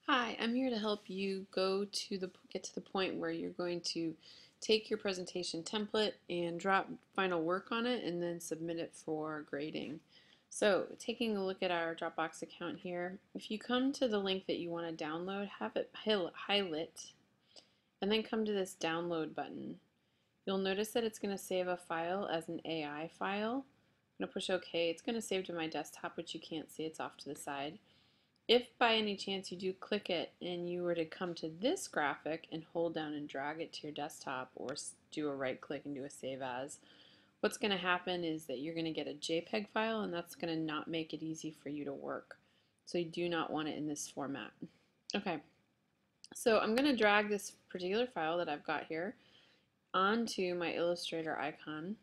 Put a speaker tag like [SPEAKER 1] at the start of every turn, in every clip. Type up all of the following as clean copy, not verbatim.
[SPEAKER 1] Hi, I'm here to help you get to the point where you're going to take your presentation template and drop final work on it and then submit it for grading. So, taking a look at our Dropbox account here, if you come to the link that you want to download, have it highlight and then come to this download button. You'll notice that it's going to save a file as an AI file. I'm going to push OK. It's going to save to my desktop, which you can't see, it's off to the side. If by any chance you do click it and you were to come to this graphic and hold down and drag it to your desktop or do a right click and do a save as, what's going to happen is that you're going to get a JPEG file and that's going to not make it easy for you to work. So you do not want it in this format. Okay, so I'm going to drag this particular file that I've got here onto my Illustrator icon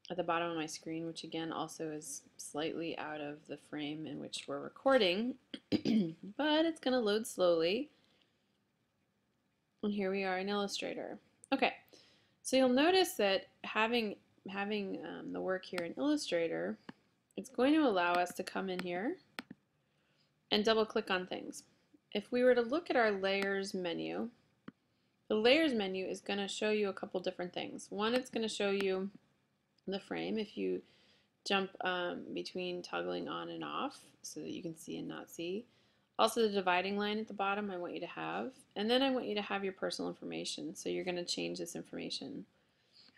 [SPEAKER 1] at the bottom of my screen, which again also is slightly out of the frame in which we're recording, but it's going to load slowly. And here we are in Illustrator. Okay, so you'll notice that having the work here in Illustrator, it's going to allow us to come in here and double click on things. If we were to look at our layers menu, the layers menu is going to show you a couple different things. One, it's going to show you the frame if you jump between toggling on and off so that you can see and not see. Also the dividing line at the bottom I want you to have, and then I want you to have your personal information, so you're going to change this information.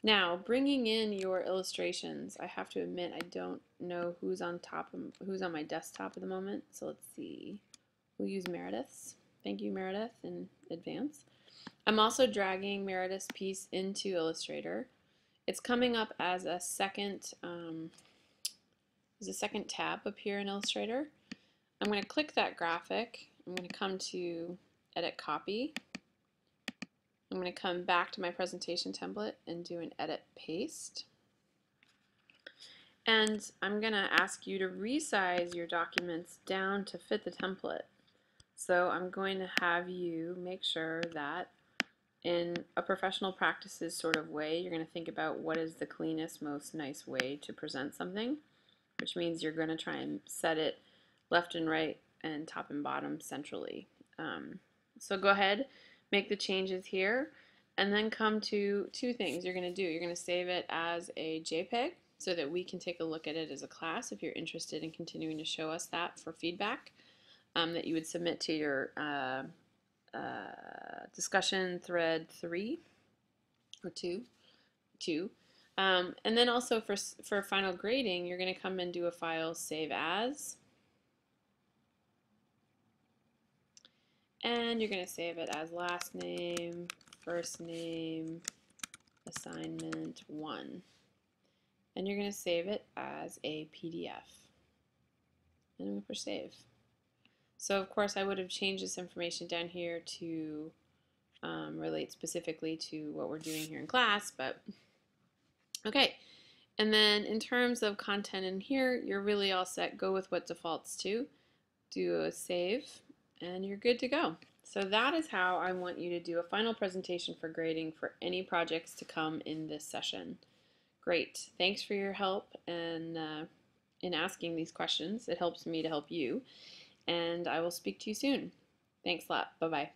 [SPEAKER 1] Now, bringing in your illustrations, I have to admit I don't know who's on my desktop at the moment, so let's see. We'll use Meredith's. Thank you, Meredith, in advance. I'm also dragging Meredith's piece into Illustrator. It's coming up as a second tab up here in Illustrator. I'm going to click that graphic. I'm going to come to Edit Copy. I'm going to come back to my presentation template and do an Edit Paste. And I'm going to ask you to resize your documents down to fit the template. So I'm going to have you make sure that in a professional practices sort of way, you're going to think about what is the cleanest, most nice way to present something, which means you're going to try and set it left and right and top and bottom centrally. So go ahead, make the changes here, and then come to two things you're going to do. You're going to save it as a JPEG so that we can take a look at it as a class if you're interested in continuing to show us that for feedback that you would submit to your discussion thread 3 or 2. And then also for final grading, you're going to come and do a file save as, and you're going to save it as last name, first name, assignment 1, and you're going to save it as a PDF, and I'm going to push save. So of course I would have changed this information down here to relate specifically to what we're doing here in class, but okay. And then in terms of content in here, you're really all set. Go with what defaults to. Do a save, and you're good to go. So that is how I want you to do a final presentation for grading for any projects to come in this session. Great. Thanks for your help and in asking these questions. It helps me to help you. And I will speak to you soon. Thanks a lot. Bye-bye.